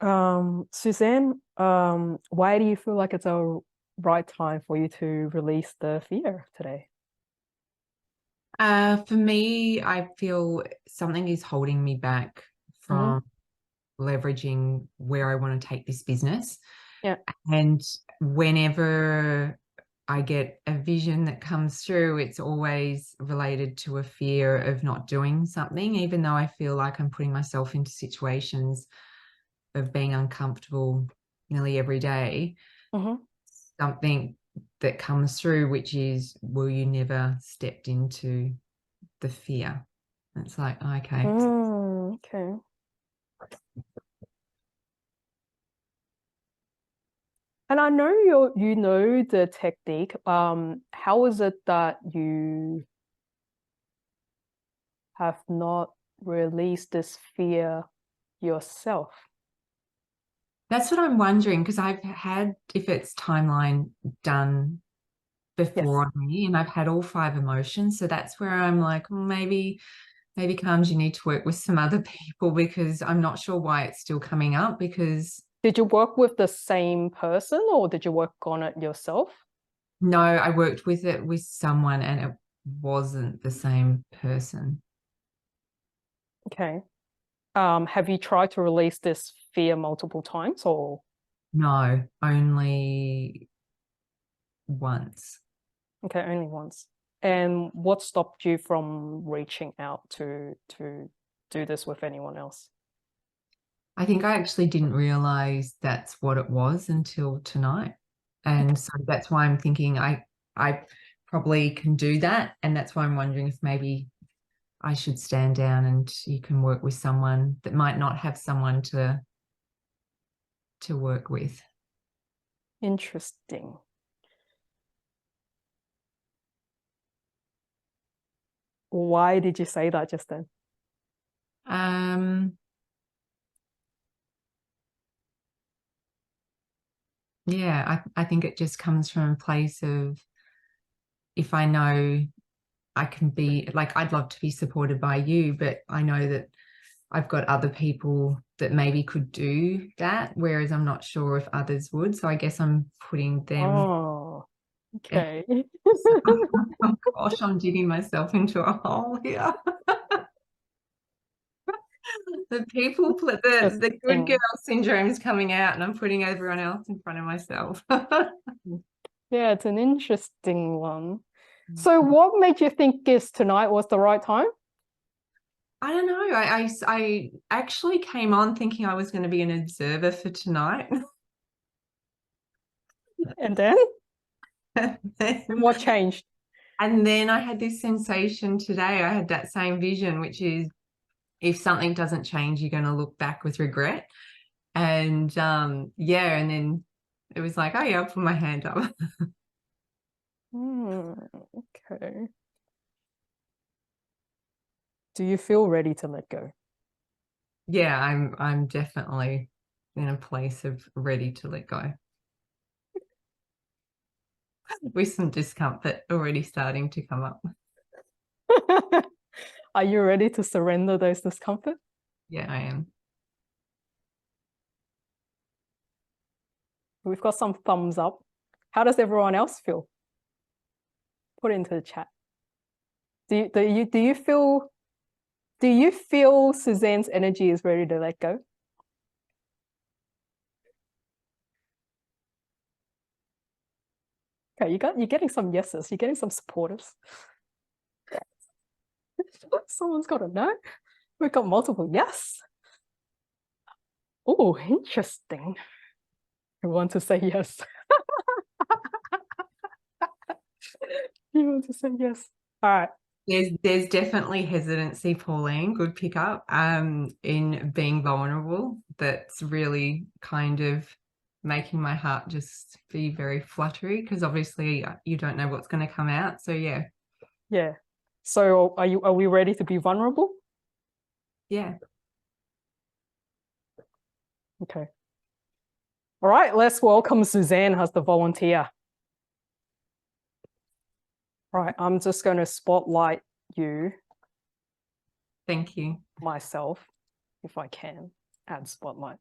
Suzanne, why do you feel like it's a right time for you to release the fear today? For me, I feel something is holding me back Hmm. from leveraging where I want to take this business. Yeah. And whenever I get a vision that comes through, it's always related to a fear of not doing something, even though I feel like I'm putting myself into situations of being uncomfortable nearly every day. Hmm. Something that comes through, which is, well, you never stepped into the fear. It's like, okay. Okay. And I know you know the technique. How is it that you have not released this fear yourself? That's what I'm wondering because I've had, if it's timeline done Yes. before on me, and I've had all five emotions. So that's where I'm like, maybe Karms, you need to work with some other people because I'm not sure why it's still coming up because Did you work with the same person or did you work on it yourself? no, I worked with it with someone and it wasn't the same person. Okay. Have you tried to release this fear multiple times or No, only once. okay, only once? And what stopped you from reaching out to do this with anyone else? I think I actually didn't realize that's what it was until tonight. And so that's why I'm thinking I probably can do that. And that's why I'm wondering if maybe I should stand down and you can work with someone that might not have someone to work with. Interesting. Why did you say that just then? Um, yeah, I think it just comes from a place of if I know I can be like I'd love to be supported by you, but I know that I've got other people that maybe could do that, whereas I'm not sure if others would. So I guess I'm putting them. Oh, In, okay. oh gosh, I'm digging myself into a hole here. The people, the good girl Interesting. syndrome is coming out, and I'm putting everyone else in front of myself. Yeah, it's an interesting one. So what made you think is tonight was the right time? I don't know. I actually came on thinking I was going to be an observer for tonight. And then And then what changed? And then I had this sensation today. I had that same vision, which is if something doesn't change, you're going to look back with regret. And yeah, and then it was like, oh yeah, I'll put my hand up. Okay. Do you feel ready to let go? Yeah, I'm definitely in a place of ready to let go with some discomfort already starting to come up. Are you ready to surrender those discomfort? Yeah, I am. We've got some thumbs up. How does everyone else feel? Put it into the chat. Do you feel Suzanne's energy is ready to let go? Okay, you're getting some yeses. You're getting some supporters. Someone's got to know. We've got multiple yes. Oh, interesting. You want to say yes. You want to say yes. All right. There's definitely hesitancy, Pauline, good pickup, in being vulnerable. That's really kind of making my heart just be very fluttery because obviously you don't know what's going to come out. So yeah, Yeah. So are we ready to be vulnerable? yeah. Okay. All right, let's welcome Suzanne as the volunteer. All right, I'm just going to spotlight you Thank you. myself, if I can, add spotlight.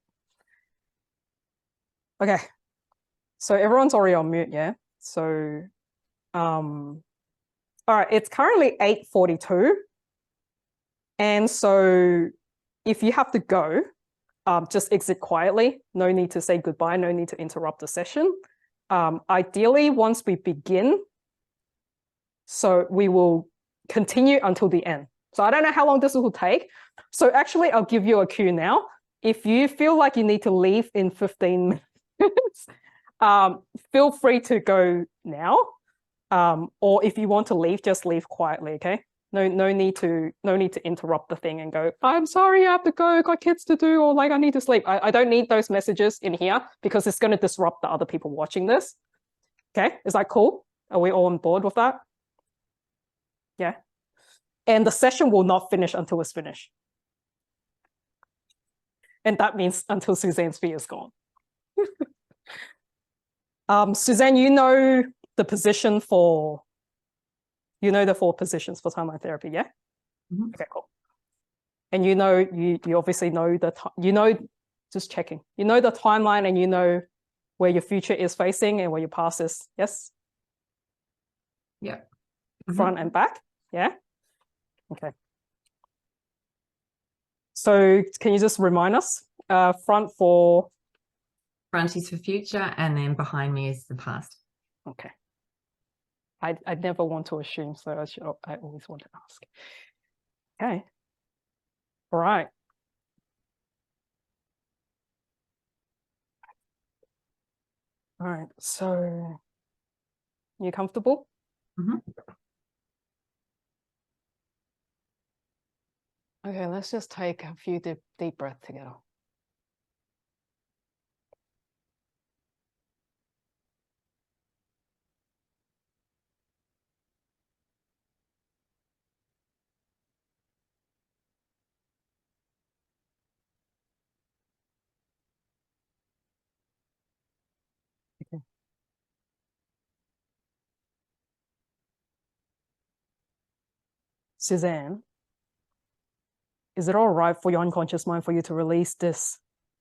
Okay. So everyone's already on mute, yeah? So, all right, it's currently 8:42. And so if you have to go, just exit quietly. No need to say goodbye. No need to interrupt the session. Ideally, once we begin, so we will continue until the end. So I don't know how long this will take. So actually, I'll give you a cue now. If you feel like you need to leave in 15 minutes, feel free to go now. Or if you want to leave, just leave quietly, okay? No need to interrupt the thing and go, I'm sorry, I have to go, got kids to do, or like I need to sleep. I don't need those messages in here because it's going to disrupt the other people watching this. Okay, is that cool? Are we all on board with that? Yeah. And the session will not finish until it's finished. And that means until Suzanne's fee is gone. Suzanne, you know the position for, you know the 4 positions for timeline therapy, yeah? Mhm. Okay, cool. And you know, you obviously know just checking. You know the timeline and you know where your future is facing and where your past is, yes? Yeah. Front and back, yeah? Okay. So can you just remind us? Front for? Front is for future, and then behind me is the past. Okay. I never want to assume, so I always want to ask. Okay. All right. All right. So you comfortable? Okay, let's just take a few deep breaths together. Okay. Suzanne, is it all right for your unconscious mind for you to release this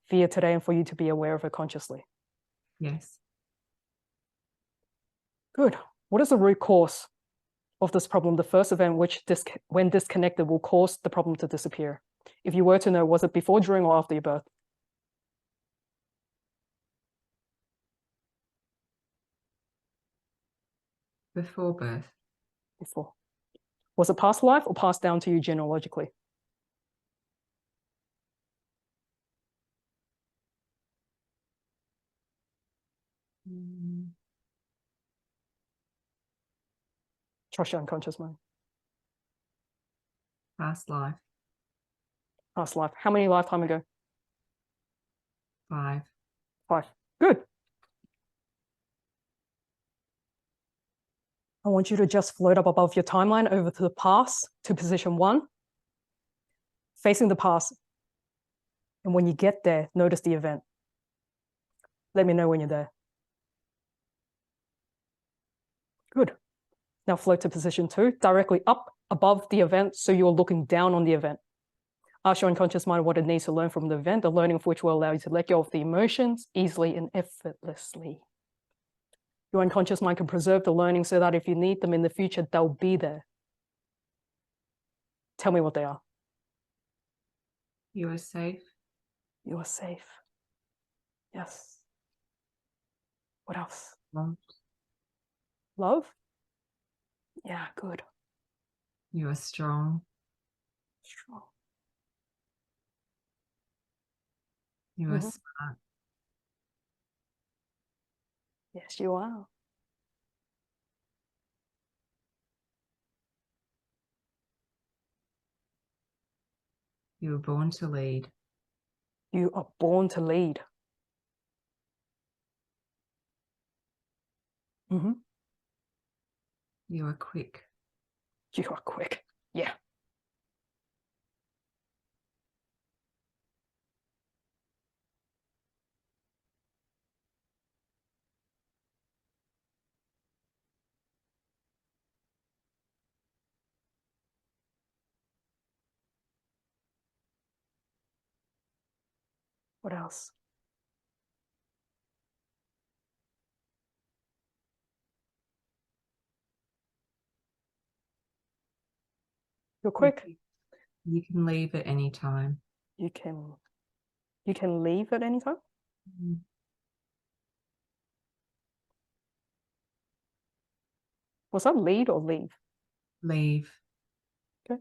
fear today and for you to be aware of it consciously? Yes. Good. What is the root cause of this problem? The first event which, when disconnected, will cause the problem to disappear. If you were to know, was it before, during, or after your birth? Before birth. Before. Was it past life or passed down to you genealogically? Trust your unconscious mind. Past life. Past life. How many lifetime ago? 5. 5. Good. I want you to just float up above your timeline over to the past, to position 1, facing the past. And when you get there, notice the event. Let me know when you're there. Good. Now float to position 2, directly up above the event, so you're looking down on the event. Ask your unconscious mind what it needs to learn from the event, the learning of which will allow you to let go of the emotions easily and effortlessly. Your unconscious mind can preserve the learning so that if you need them in the future, they'll be there. Tell me what they are. You are safe. You are safe. Yes. What else? Loved. Love? Yeah, good. You are strong. Strong. You are smart. Yes, you are. You were born to lead. You are born to lead. You are quick. You are quick. Yeah. What else? You're quick. You can leave at any time. You can leave at any time. Was that lead or leave? Leave. Okay.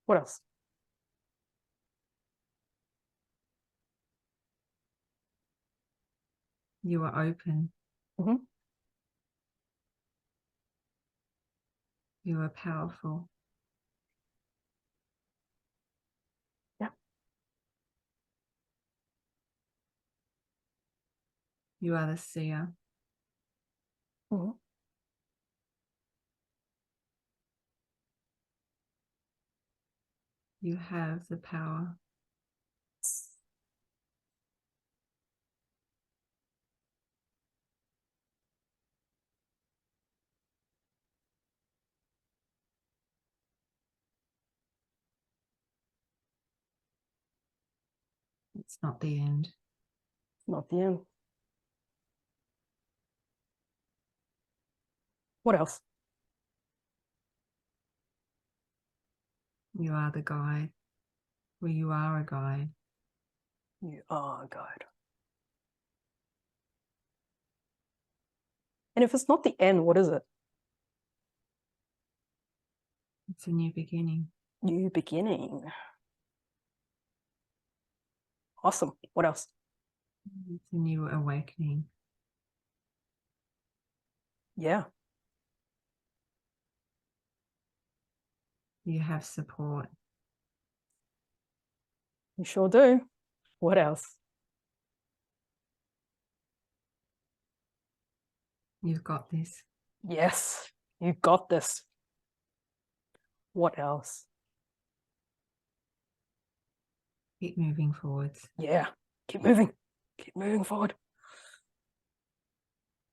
What else? You are open. Mm-hmm. You are powerful. Yeah. You are the seer. Mm-hmm. You have the power. It's not the end. Not the end. What else? You are the guide. Well, you are a guide. You are a guide. And if it's not the end, what is it? It's a new beginning. New beginning. Awesome. What else? It's a new awakening. Yeah. You have support. You sure do. What else? You've got this. Yes. You got this. What else? Keep moving forwards. Yeah. Keep moving. Keep moving forward.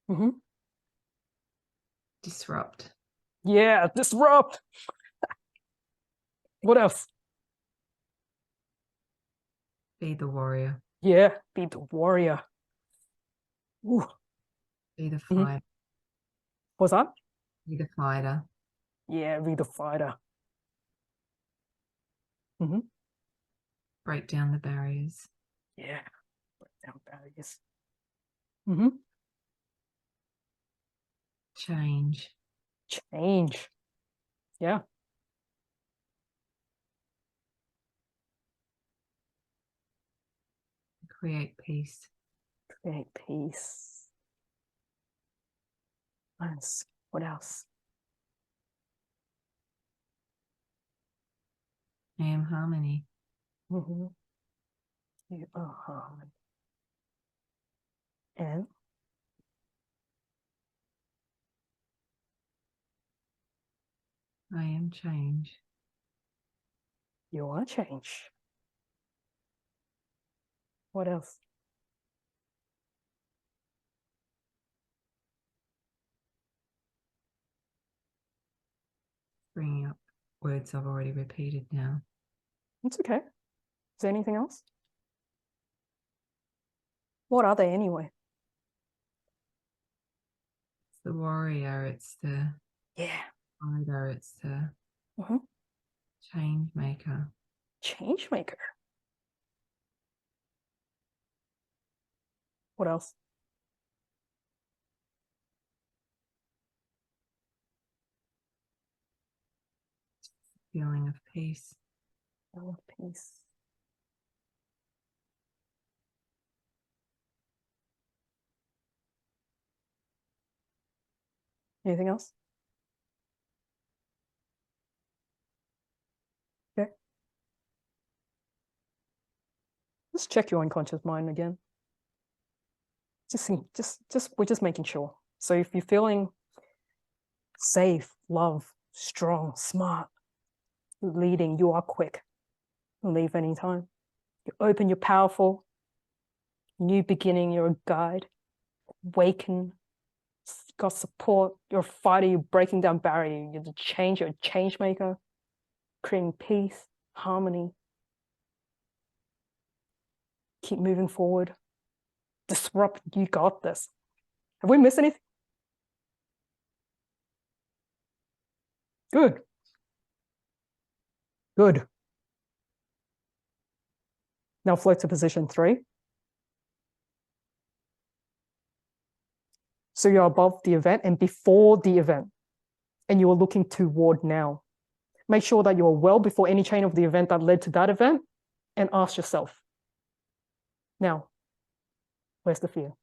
Mm-hmm. Disrupt. Yeah. Disrupt. What else? Be the warrior. Yeah. Be the warrior. Ooh. Be the Mm-hmm. fighter. What's that? Be the fighter. Yeah. Be the fighter. Mm-hmm. Break down the barriers. Yeah. Break down barriers. Mm-hmm. Change. Change. Yeah. Create peace. Create peace. Nice. What else? I am harmony. Mm-hmm. You are harmony. And I am change. you are change. What else? Bringing up words I've already repeated now. It's okay. Is there anything else? What are they anyway? It's the warrior. It's the Yeah. fighter. It's the Mm-hmm. change maker. Change maker. What else? Feeling of peace. Oh, peace. Anything else? Okay. Just check your unconscious mind again. We're just making sure. So if you're feeling safe, love, strong, smart, leading, you are quick. Leave anytime. You're open, you're powerful. New beginning, you're a guide. Awaken, got support. You're a fighter, you're breaking down barrier. You're a change maker. Creating peace, harmony. Keep moving forward. Disrupt, you got this. Have we missed anything? Good. Good. Now float to position 3. So you're above the event and before the event, and you are looking toward now. Make sure that you are well before any chain of the event that led to that event, and ask yourself, now, where's the fear?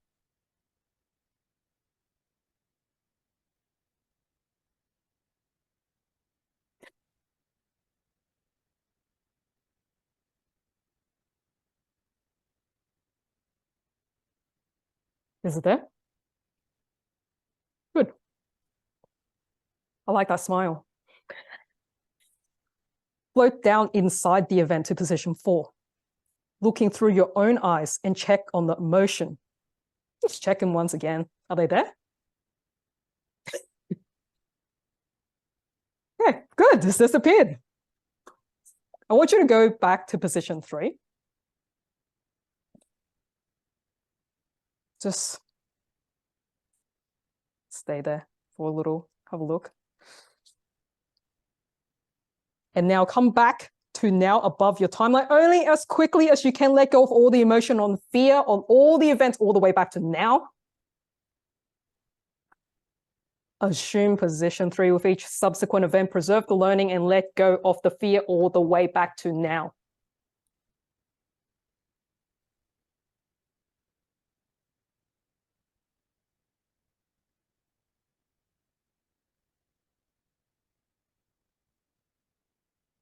Is it there? Good. I like that smile. Float down inside the event to position 4, looking through your own eyes and check on the emotion. Just check them once again. Are they there? Okay, good. It's disappeared. I want you to go back to position 3. Just stay there for a little, have a look. And now come back to now above your timeline, only as quickly as you can. Let go of all the emotion on fear, on all the events, all the way back to now. Assume position 3 with each subsequent event. Preserve the learning and let go of the fear all the way back to now.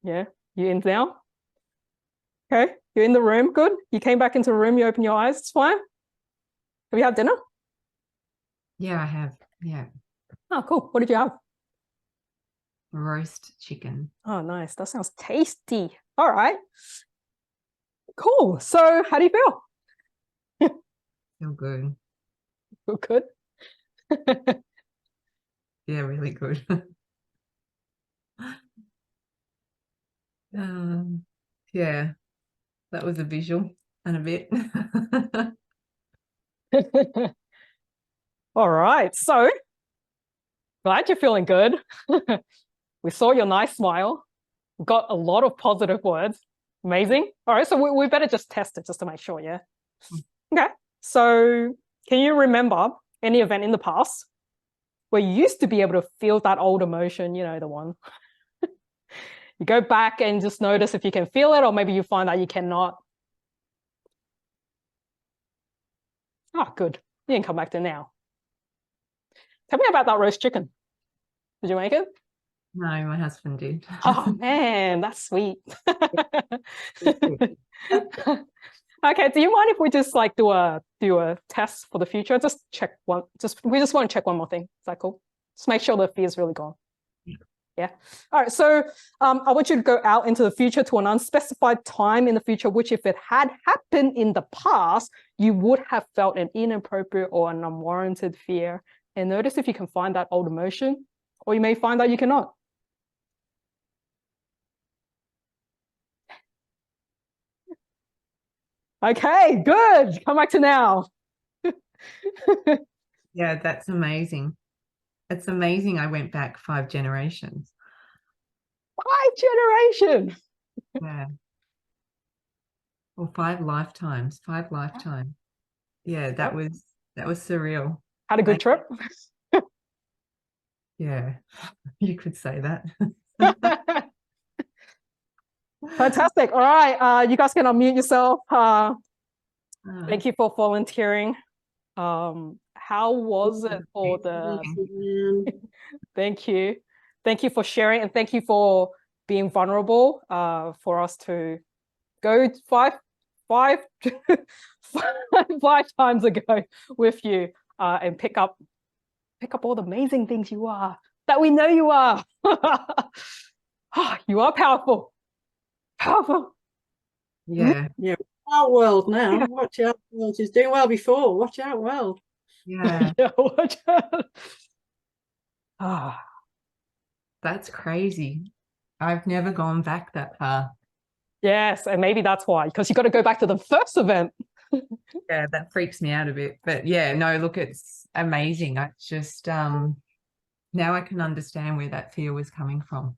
Yeah, you in now? Okay, you're in the room. Good. You came back into the room. You open your eyes. It's fine. Have you had dinner? Yeah, I have. Yeah. Oh, cool. What did you have? Roast chicken. Oh, nice. That sounds tasty. All right. Cool. So how do you feel? Feel good. Feel good? Yeah, really good. Yeah, that was a visual and a bit. All right. So glad you're feeling good. We saw your nice smile. Got a lot of positive words. Amazing. All right. So we better just test it just to make sure. Yeah. Okay. So can you remember any event in the past where you used to be able to feel that old emotion, you know, the one? You go back and just notice if you can feel it, or maybe you find that you cannot. Oh, good. You can come back to now. Tell me about that roast chicken. Did you make it? No, my husband did. Oh, man, that's sweet. Okay, do you mind if we just like do a test for the future? Just check one. We just want to check one more thing. Is that cool? Just make sure the fear is really gone. Yeah. All right. So I want you to go out into the future to an unspecified time in the future, which if it had happened in the past, you would have felt an inappropriate or an unwarranted fear. And notice if you can find that old emotion, or you may find that you cannot. Okay, good. Come back to now. Yeah, that's amazing. It's amazing I went back 5 generations. 5 generations. Yeah. Or 5 lifetimes. 5 lifetimes. Yeah, that was surreal. Had a good trip. Yeah, you could say that. Fantastic. All right. You guys can unmute yourself. Thank you for volunteering. How was it for the Thank you. Thank you for sharing, and thank you for being vulnerable for us to go five times ago with you and pick up all the amazing things you are, that we know you are. You are powerful. Powerful. Yeah. Yeah. Out world now. Watch out world. She's doing well before. Watch out world. Yeah. Yeah, watch out. That's crazy. I've never gone back that far. Yes, and maybe that's why, because you got to go back to the first event. Yeah, that freaks me out a bit. But yeah, no, look, it's amazing. I just now I can understand where that fear was coming from.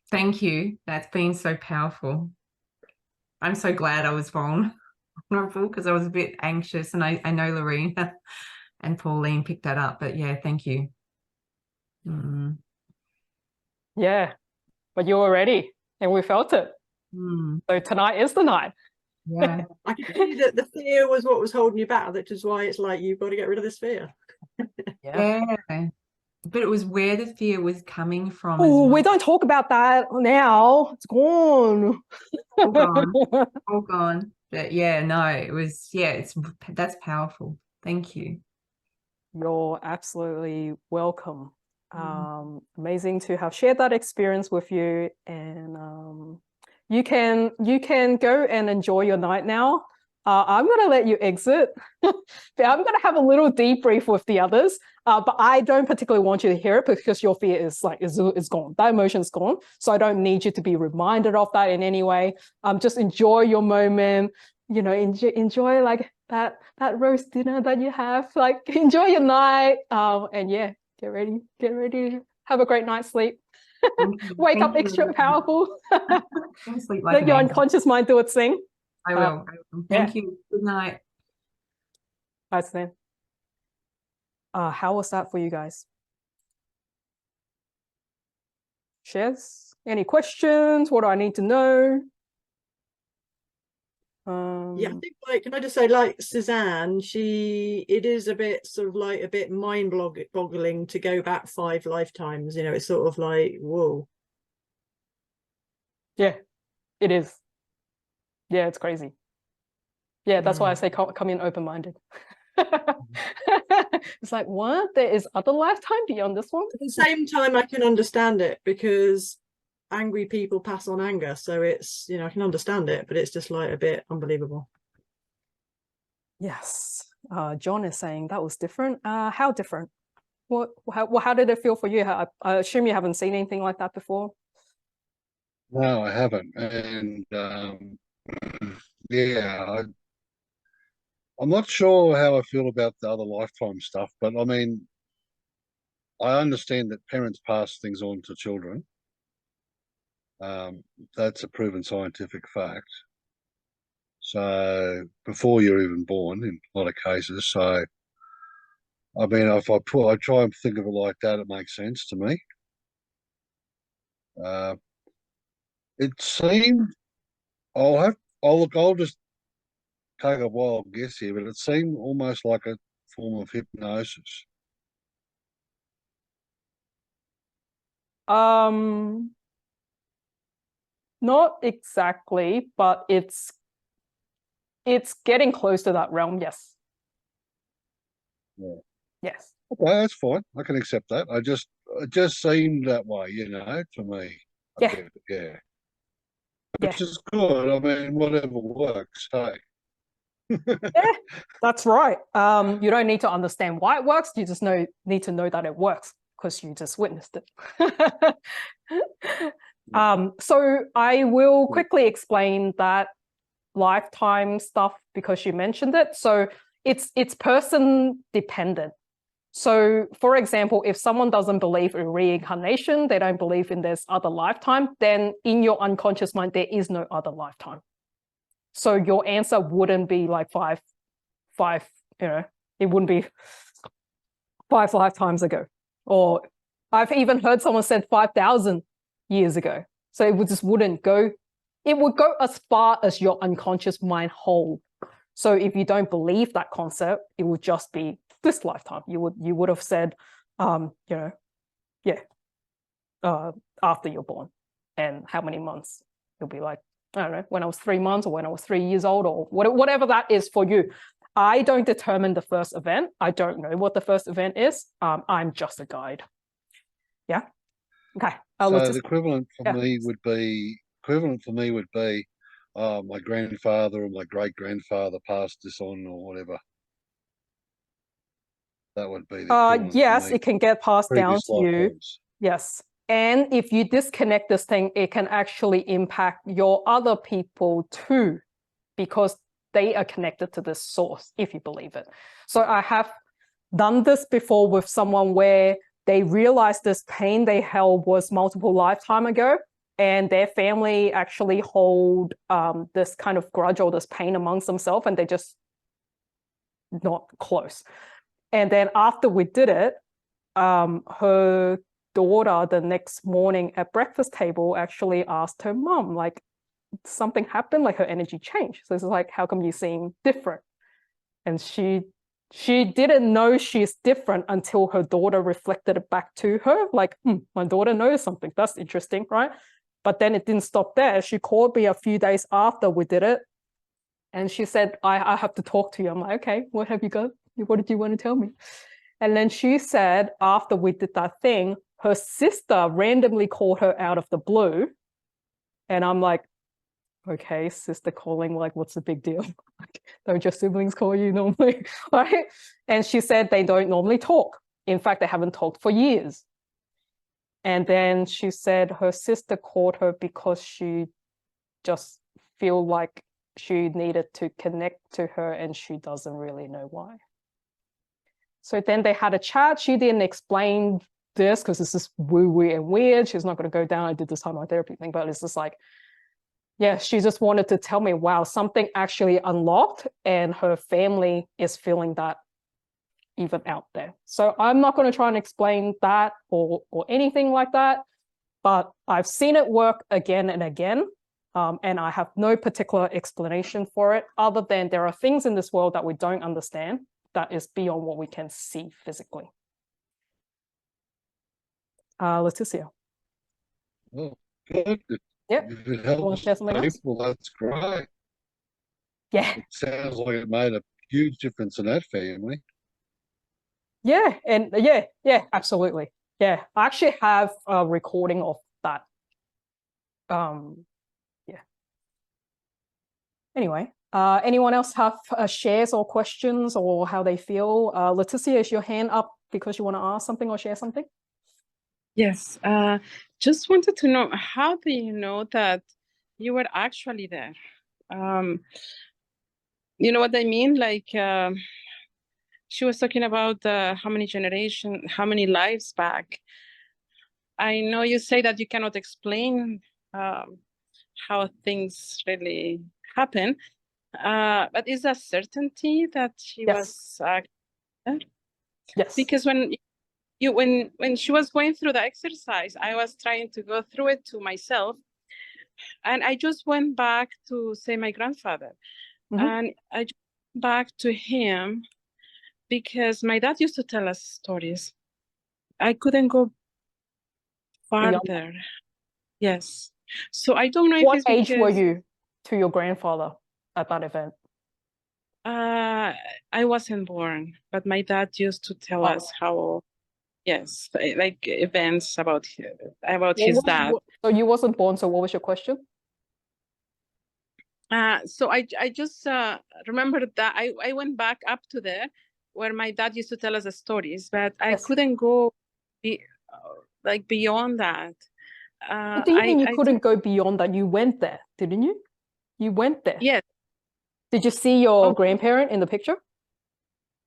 Thank you. That's been so powerful. I'm so glad I was vulnerable because I was a bit anxious, and I know Lorena and Pauline picked that up, but yeah, thank you. Yeah, but you were ready and we felt it. So tonight is the night. Yeah. I can see that the fear was what was holding you back, which is why it's like, you've got to get rid of this fear. Yeah. But it was where the fear was coming from. Oh, we don't talk about that now. It's gone. All gone. All gone. But yeah, no, it was, yeah, that's powerful. Thank you. You're absolutely welcome. Amazing to have shared that experience with you, and you can go and enjoy your night now. I'm going to let you exit. I'm going to have a little debrief with the others, but I don't particularly want you to hear it because your fear is gone. That emotion's gone. So I don't need you to be reminded of that in any way. Just enjoy your moment. You know, enjoy like that roast dinner that you have. Like, enjoy your night. And yeah, get ready. Have a great night's sleep. Wake up extra powerful. Sleep like Let your unconscious mind do its thing. I will. Thank you. Good night. Bye, Suzanne. How was that for you guys? Shares? Any questions? What do I need to know? Yeah, I think, like, can I just say, like Suzanne, it is a bit sort of like a bit mind-boggling to go back 5 lifetimes. You know, it's sort of like, whoa. Yeah, it is. Yeah, it's crazy. Yeah, that's why I say come in open-minded. It's like, what? There is other lifetime beyond this one? At the same time, I can understand it because angry people pass on anger. So it's, you know, I can understand it, but it's just like a bit unbelievable. Yes. John is saying that was different. How different? How did it feel for you? I assume you haven't seen anything like that before. No, I haven't. And yeah, I'm not sure how I feel about the other lifetime stuff, but I mean, I understand that parents pass things on to children. That's a proven scientific fact. So before you're even born, in a lot of cases. So I mean, if I try and think of it like that, it makes sense to me. It seemed I'll just take a wild guess here, but it seemed almost like a form of hypnosis. Not exactly, but it's getting close to that realm. Yes. Yeah. Yes. Okay, that's fine. I can accept that. It just seemed that way, you know, to me. Yeah. Which is good. I mean, whatever works, hey. Yeah, that's right. You don't need to understand why it works. You just need to know that it works because you just witnessed it. So I will quickly explain that lifetime stuff because you mentioned it. So it's person dependent. So for example, if someone doesn't believe in reincarnation, they don't believe in this other lifetime, then in your unconscious mind, there is no other lifetime. So your answer wouldn't be like five, you know, it wouldn't be 5 lifetimes ago. Or I've even heard someone said 5,000 years ago. So it just wouldn't go, it would go as far as your unconscious mind hold. So if you don't believe that concept, it would just be this lifetime. You would have said, you know, yeah, after you're born, and how many months. You'll be like, I don't know, when I was 3 months or when I was 3 years old or whatever that is for you. I don't determine the first event. I don't know what the first event is. I'm just a guide. Yeah. Okay. So the equivalent for me would be my grandfather or my great grandfather passed this on or whatever. That would be the equivalent. Yes, it can get passed down to you. Yes. And if you disconnect this thing, it can actually impact your other people too, because they are connected to this source, if you believe it. So I have done this before with someone where they realized this pain they held was multiple lifetime ago, and their family actually hold this kind of grudge or this pain amongst themselves, and they're just not close. And then after we did it, her daughter the next morning at breakfast table actually asked her mom, like, something happened, like her energy changed. So it's like, how come you seem different? And she didn't know she's different until her daughter reflected it back to her, like, my daughter knows something. That's interesting, right? But then it didn't stop there. She called me a few days after we did it, and she said, I have to talk to you. I'm like, okay, what have you got? What did you want to tell me? And then she said, after we did that thing, her sister randomly called her out of the blue. And I'm like, okay, sister calling, like, what's the big deal? Don't your siblings call you normally, right? And she said they don't normally talk. In fact, they haven't talked for years. And then she said her sister called her because she just feel like she needed to connect to her, and she doesn't really know why. So then they had a chat. She didn't explain this because this is woo-woo and weird. She's not going to go down and do this homotherapy thing, but it's just like, yeah, she just wanted to tell me, wow, something actually unlocked, and her family is feeling that even out there. So I'm not going to try and explain that or anything like that, but I've seen it work again and again, and I have no particular explanation for it other than there are things in this world that we don't understand that is beyond what we can see physically. Leticia. Oh, good. Yep. If it helps people, that's great. Yeah. It sounds like it made a huge difference in that family. Yeah, and yeah, absolutely. Yeah, I actually have a recording of that. Yeah. Anyway, anyone else have shares or questions or how they feel? Leticia, is your hand up because you want to ask something or share something? Yes, just wanted to know, how do you know that you were actually there? You know what I mean? Like, she was talking about how many lives back. I know you say that you cannot explain how things really happen, but is there certainty that she was there? Yes. Because when she was going through the exercise, I was trying to go through it to myself, and I just went back to say my grandfather, and I just went back to him because my dad used to tell us stories. I couldn't go farther. Yes. So I don't know if it's because... What age were you to your grandfather at that event? I wasn't born, but my dad used to tell us how, yes, like events about his dad. So you wasn't born, so what was your question? So I just remembered that I went back up to there where my dad used to tell us the stories, but I couldn't go beyond that. What do you mean you couldn't go beyond that? You went there, didn't you? You went there. Yes. Did you see your grandparent in the picture?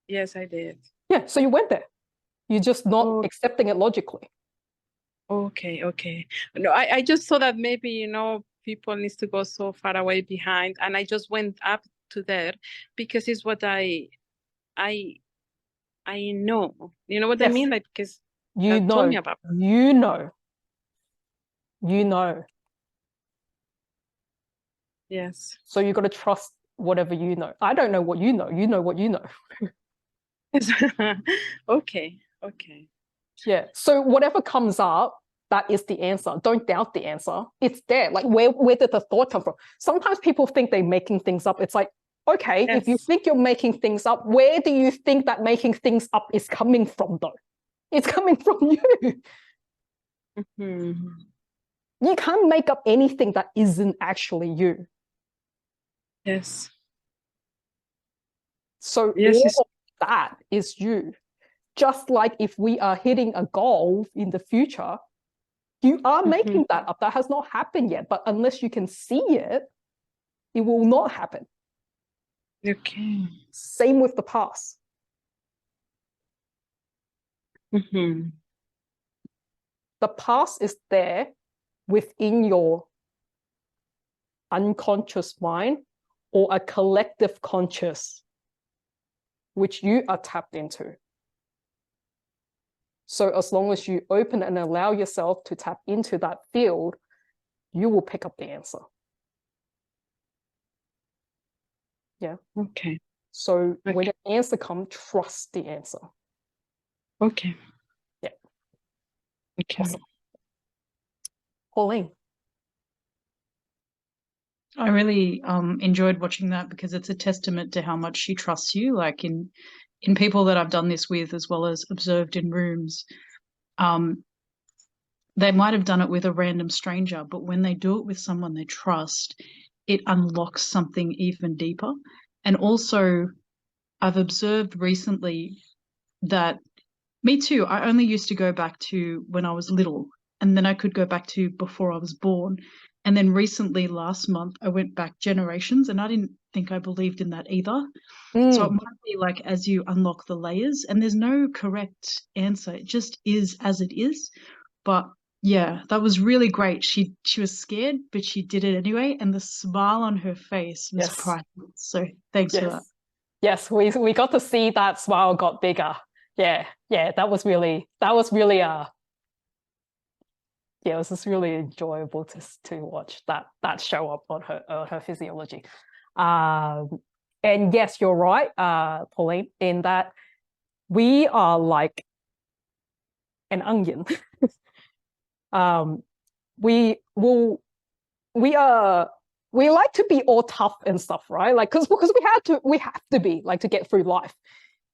Yes, I did. Yeah, so you went there. You're just not accepting it logically. Okay. No, I just saw that maybe, people needs to go so far away behind, and I just went up to there because it's what I know. You know what I mean? Like, because you told me about it. You know. Yes. So you got to trust whatever you know. I don't know what you know. You know what you know. Okay. Yeah. So whatever comes up, that is the answer. Don't doubt the answer. It's there. Like, where did the thought come from? Sometimes people think they're making things up. It's like, okay, if you think you're making things up, where do you think that making things up is coming from, though? It's coming from you. You can't make up anything that isn't actually you. Yes. So all of that is you. Just like if we are hitting a goal in the future, you are making that up. That has not happened yet. But unless you can see it, it will not happen. Okay. Same with the past. The past is there within your unconscious mind or a collective conscious, which you are tapped into. So as long as you open and allow yourself to tap into that field, you will pick up the answer. Yeah. Okay. So Okay. when the answer comes, trust the answer. Okay. Yeah. Okay. Awesome. Pauline. I really enjoyed watching that because it's a testament to how much she trusts you. Like in people that I've done this with, as well as observed in rooms, they might have done it with a random stranger, but when they do it with someone they trust, it unlocks something even deeper. And also, I've observed recently that me too, I only used to go back to when I was little, and then I could go back to before I was born. And then recently, last month, I went back generations, and I didn't think I believed in that either. So it might be like as you unlock the layers, and there's no correct answer. It just is as it is. But yeah, that was really great. She was scared, but she did it anyway, and the smile on her face was priceless. So thanks for that. Yes, we got to see that smile got bigger. Yeah, that was really it was just really enjoyable to watch that show up on her physiology. And yes, you're right, Pauline, in that we are like an onion. We like to be all tough and stuff, right? Like because we have to be like to get through life.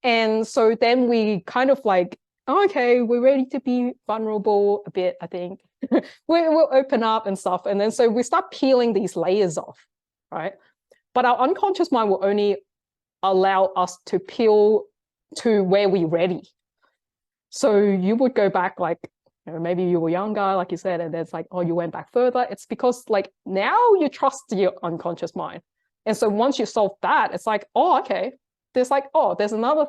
And so then we kind of like, oh, okay, we're ready to be vulnerable a bit, I think. We'll open up and stuff. And then so we start peeling these layers off, right? But our unconscious mind will only allow us to peel to where we're ready. So you would go back like, you know, maybe you were younger, like you said, and it's like, oh, you went back further. It's because like now you trust your unconscious mind. And so once you solve that, it's like, oh, okay. There's like, oh, there's another,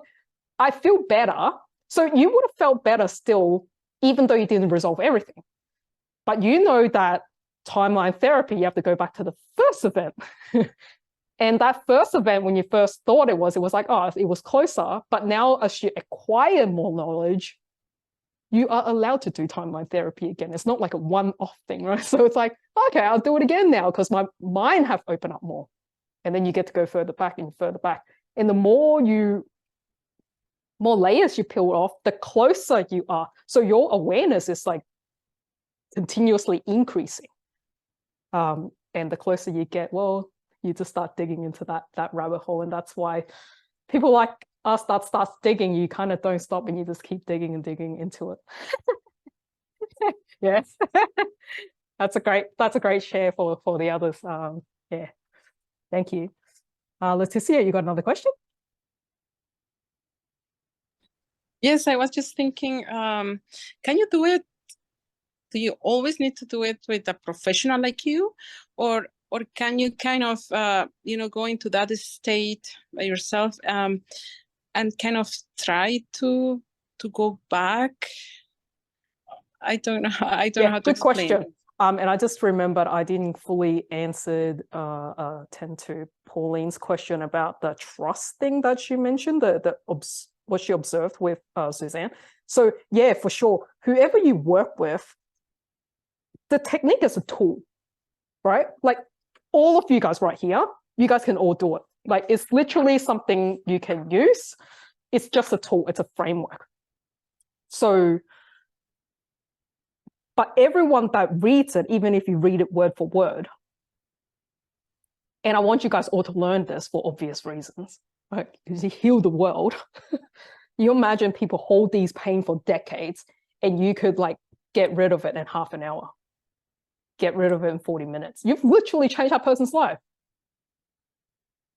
I feel better. So you would have felt better still, even though you didn't resolve everything. But you know that timeline therapy, you have to go back to the first event. And that first event, when you first thought it was like, oh, it was closer. But now as you acquire more knowledge, you are allowed to do timeline therapy again. It's not like a one-off thing, right? So it's like, okay, I'll do it again now because my mind have opened up more. And then you get to go further back and further back. And the more layers you peel off, the closer you are. So your awareness is like continuously increasing. And the closer you get, well, you just start digging into that rabbit hole. And that's why people like us that starts digging, you kind of don't stop and you just keep digging and digging into it. Yes. That's a great share for the others. Yeah. Thank you. Leticia, you got another question? Yes, I was just thinking, can you do it? Do you always need to do it with a professional like you, or can you kind of go into that state by yourself and kind of try to go back? I don't know. I don't know how to explain. Good question. And I just remembered I didn't fully answer tend to Pauline's question about the trust thing that she mentioned, what she observed with Suzanne. So yeah, for sure, whoever you work with, the technique is a tool, right? Like all of you guys right here, you guys can all do it. Like it's literally something you can use. It's just a tool. It's a framework. So, but everyone that reads it, even if you read it word for word, and I want you guys all to learn this for obvious reasons, right? Because you heal the world. You imagine people hold these pain for decades and you could like get rid of it in half an hour. Get rid of it in 40 minutes. You've literally changed that person's life.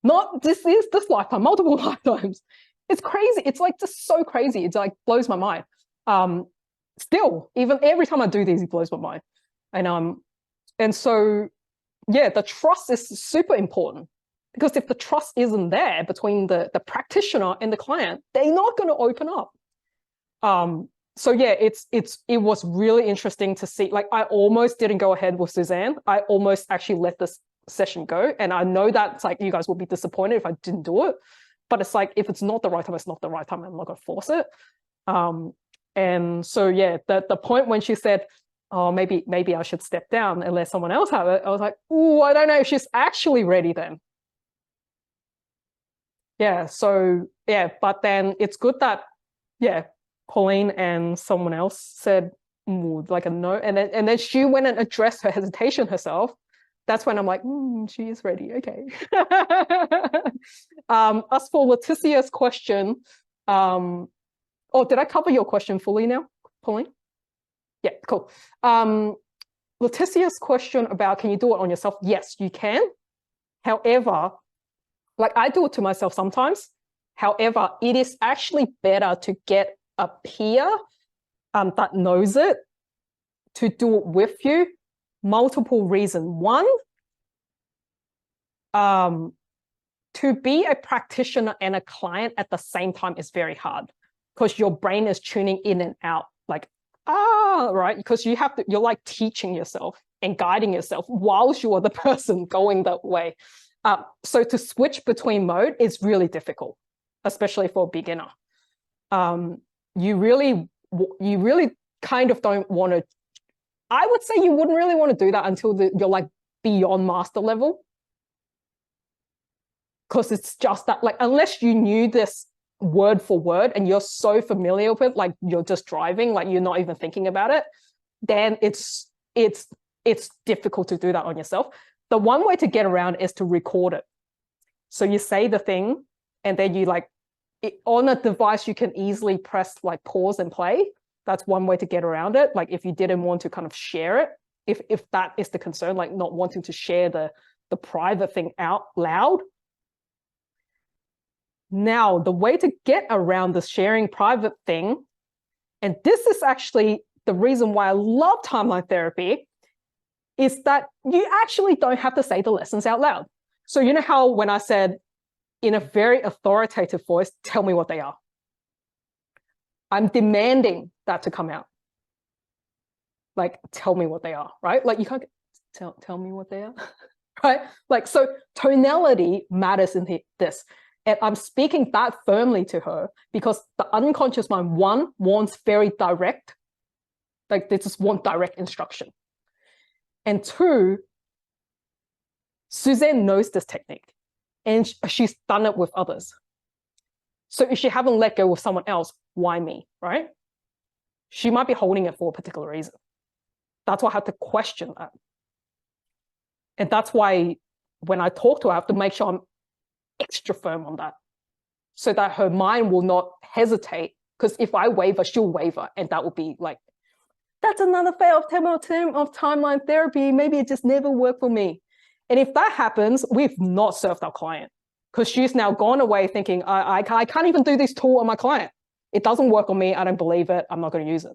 Not this lifetime, multiple lifetimes. It's crazy. It's like just so crazy. It's like blows my mind. Still, even every time I do these, it blows my mind. And so yeah, the trust is super important because if the trust isn't there between the practitioner and the client, they're not going to open up. so yeah, it was really interesting to see. Like, I almost didn't go ahead with Suzanne. I almost actually let this session go. And I know that it's like you guys will be disappointed if I didn't do it. But it's like, if it's not the right time, it's not the right time. I'm not gonna force it. And so yeah, the point when she said, oh, maybe I should step down and let someone else have it, I was like, oh, I don't know if she's actually ready then. Yeah, so yeah, but then it's good that, yeah, Pauline and someone else said like a no, and then she went and addressed her hesitation herself. That's when I'm like, she is ready. Okay. As for Leticia's question, oh, did I cover your question fully now, Pauline? Yeah, cool. Leticia's question about, can you do it on yourself? Yes, you can. However, like, I do it to myself sometimes. However, it is actually better to get a peer that knows it to do it with you. Multiple reasons. One, to be a practitioner and a client at the same time is very hard because your brain is tuning in and out, like, right? Because you're like teaching yourself and guiding yourself whilst you are the person going that way. So to switch between mode is really difficult, especially for a beginner. You really kind of don't want to, I would say you wouldn't really want to do that until you're like beyond master level. Because it's just that, like, unless you knew this word for word and you're so familiar with it, like you're just driving, like you're not even thinking about it, then it's difficult to do that on yourself. The one way to get around is to record it. So you say the thing and then you on a device, you can easily press like pause and play. That's one way to get around it. Like if you didn't want to kind of share it, if that is the concern, like not wanting to share the private thing out loud. Now, the way to get around the sharing private thing, and this is actually the reason why I love timeline therapy, is that you actually don't have to say the lessons out loud. So you know how when I said in a very authoritative voice, tell me what they are. I'm demanding that to come out. Like, tell me what they are, right? Like you can't tell me what they are, right? Like, so tonality matters in this. And I'm speaking that firmly to her because the unconscious mind, one, wants very direct, like they just want direct instruction. And two, Suzanne knows this technique and she's done it with others. So if she haven't let go with someone else, why me, right? She might be holding it for a particular reason. That's why I have to question that. And that's why when I talk to her, I have to make sure I'm extra firm on that so that her mind will not hesitate, because if I waver, she'll waver, and that will be like, that's another fail of timeline therapy. Maybe it just never worked for me. And if that happens, we've not served our client, because she's now gone away thinking, I can't even do this tool on my client. It doesn't work on me. I don't believe it. I'm not going to use it.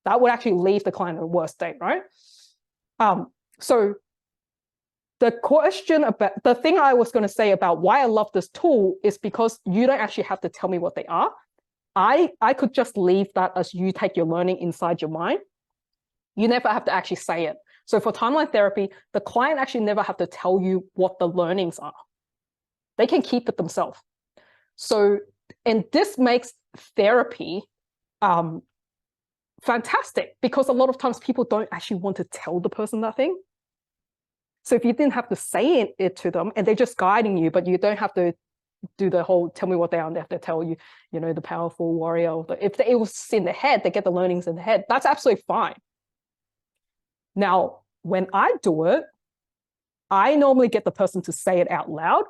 That would actually leave the client in a worse state, right? So the question about the thing I was going to say about why I love this tool is because you don't actually have to tell me what they are. I could just leave that as you take your learning inside your mind. You never have to actually say it. So for timeline therapy, the client actually never have to tell you what the learnings are. They can keep it themselves. So, and this makes therapy fantastic, because a lot of times people don't actually want to tell the person that thing. So if you didn't have to say it to them and they're just guiding you, but you don't have to do the whole tell me what they are and they have to tell you, you know, the powerful warrior. If it was in the head, they get the learnings in the head. That's absolutely fine. Now, when I do it, I normally get the person to say it out loud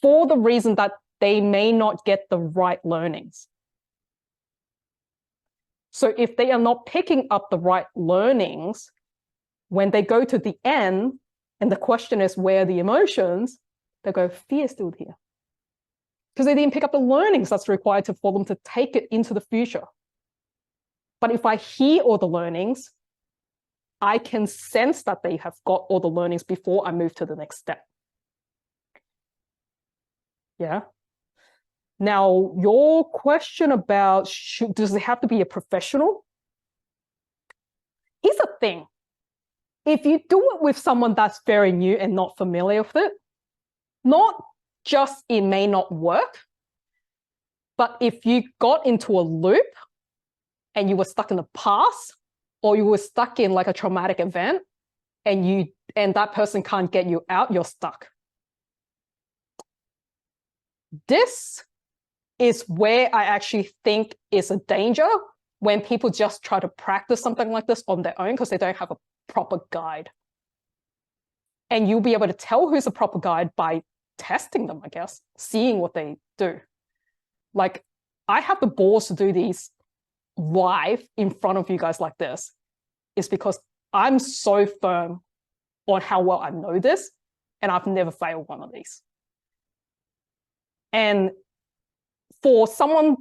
for the reason that they may not get the right learnings. So if they are not picking up the right learnings, when they go to the end and the question is where are the emotions, they go, fear is still here. Because they didn't pick up the learnings that's required for them to take it into the future. But if I hear all the learnings, I can sense that they have got all the learnings before I move to the next step. Yeah. Now, your question about does it have to be a professional? Here's the thing. If you do it with someone that's very new and not familiar with it, not just it may not work, but if you got into a loop and you were stuck in the past, or you were stuck in like a traumatic event, and that person can't get you out, you're stuck. This is where I actually think is a danger when people just try to practice something like this on their own because they don't have a proper guide. And you'll be able to tell who's a proper guide by testing them, I guess, seeing what they do. Like, I have the balls to do these live in front of you guys like this, is because I'm so firm on how well I know this, and I've never failed one of these. And for someone,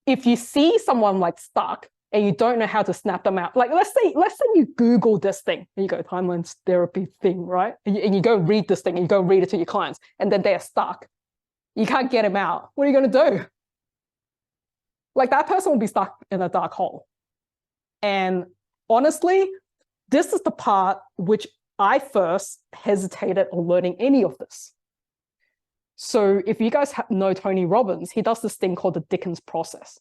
if you see someone like stuck and you don't know how to snap them out, like let's say you Google this thing and you go timelines therapy thing, right? And you go read this thing and you go read it to your clients, and then they're stuck. You can't get them out. What are you going to do? Like, that person will be stuck in a dark hole. And honestly, this is the part which I first hesitated on learning any of this. So if you guys know Tony Robbins, he does this thing called the Dickens process.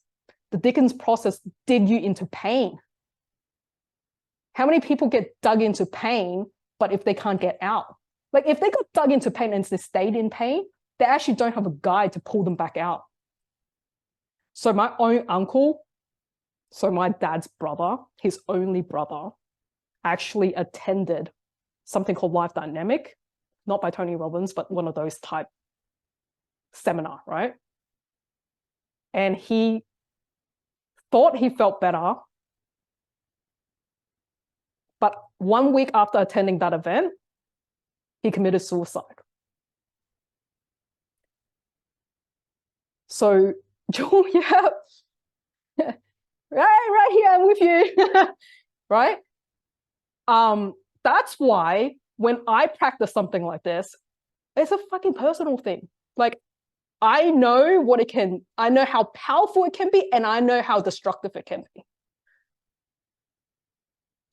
The Dickens process dig you into pain. How many people get dug into pain, but if they can't get out? Like, if they got dug into pain and they stayed in pain, they actually don't have a guide to pull them back out. So my own uncle, so my dad's brother, his only brother, actually attended something called Life Dynamic, not by Tony Robbins, but one of those type seminar, right? And he thought he felt better, but 1 week after attending that event, he committed suicide. So, Julia, right here, I'm with you, right? That's why when I practice something like this, it's a fucking personal thing. Like, I know what it can, I know how powerful it can be, and I know how destructive it can be.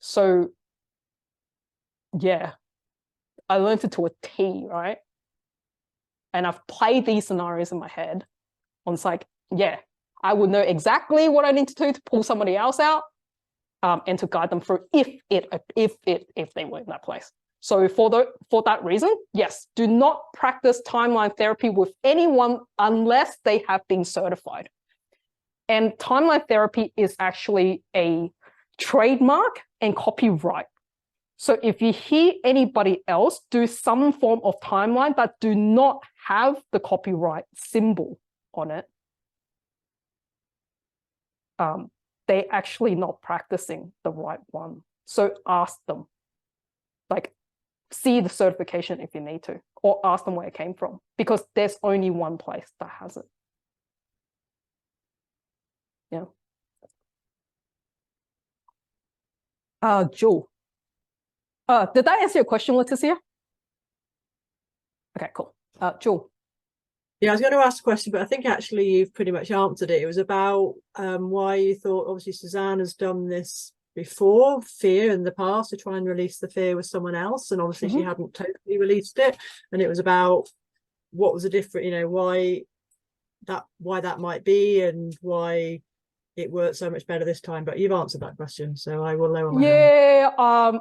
So, yeah, I learned it to a T, right? And I've played these scenarios in my head. It's like, yeah, I would know exactly what I need to do to pull somebody else out, and to guide them through if they were in that place. So for that reason, yes, do not practice timeline therapy with anyone unless they have been certified. And timeline therapy is actually a trademark and copyright. So if you hear anybody else do some form of timeline that do not have the copyright symbol on it, they're actually not practicing the right one. So ask them, like, see the certification if you need to, or ask them where it came from, because there's only one place that has it. Yeah. Jewel. Did I answer your question, Leticia? Okay, cool. Jewel. Yeah, I was going to ask a question, but I think actually you've pretty much answered it. It was about why you thought, obviously Suzanne has done this before, fear in the past, to try and release the fear with someone else, and obviously she hadn't totally released it, and it was about what was the different, you know, why that might be and why it worked so much better this time. But you've answered that question, so I will lower my hand.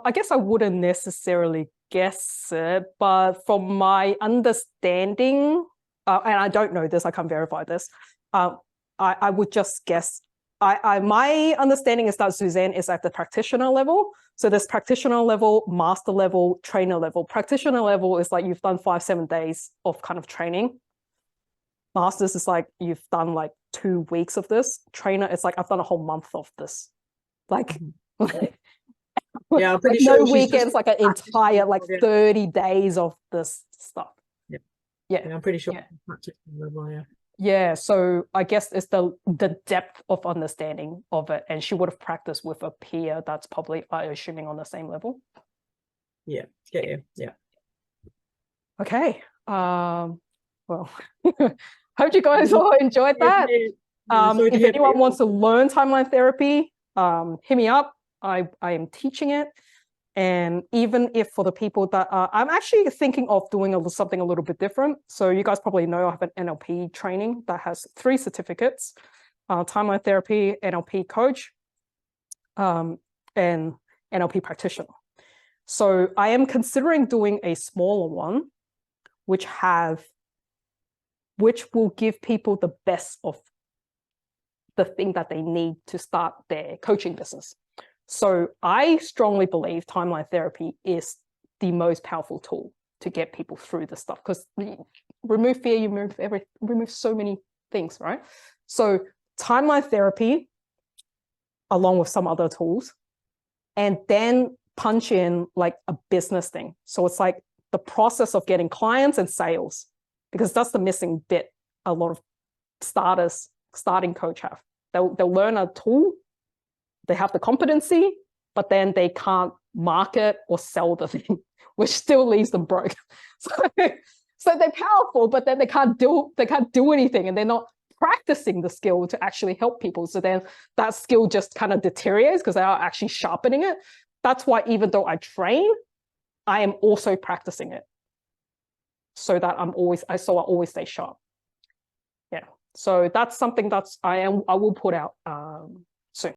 I guess I wouldn't necessarily guess it, but from my understanding, and I don't know this, I can't verify this, I would just guess. My understanding is that Suzanne is at the practitioner level. So there's practitioner level, master level, trainer level. Practitioner level is like you've done 5-7 days of kind of training. Masters is like you've done like 2 weeks of this. Trainer is like I've done a whole month of this. Like, yeah, I'm pretty like sure no weekends, like an entire like 30 days of this stuff. Yeah, I'm pretty sure. Yeah, so I guess it's the depth of understanding of it, and she would have practiced with a peer that's probably, I'm assuming, on the same level. Yeah, get you. Yeah. Okay. Well, Hope you guys all enjoyed that. Sorry to If hear anyone about wants to learn timeline therapy, hit me up. I am teaching it. And even if for the people that I'm actually thinking of doing something a little bit different. So you guys probably know I have an NLP training that has 3 certificates, timeline therapy, NLP coach, and NLP practitioner. So I am considering doing a smaller one, which will give people the best of the thing that they need to start their coaching business. So I strongly believe timeline therapy is the most powerful tool to get people through the stuff, because remove fear, you remove so many things, right? So timeline therapy, along with some other tools, and then punch in like a business thing. So it's like the process of getting clients and sales, because that's the missing bit a lot of starting coach have. They'll learn a tool, they have the competency, but then they can't market or sell the thing, which still leaves them broke. So they're powerful, but then they can't do anything, and they're not practicing the skill to actually help people. So then that skill just kind of deteriorates because they are actually sharpening it. That's why even though I train, I am also practicing it, so that I always stay sharp. Yeah. So that's something I will put out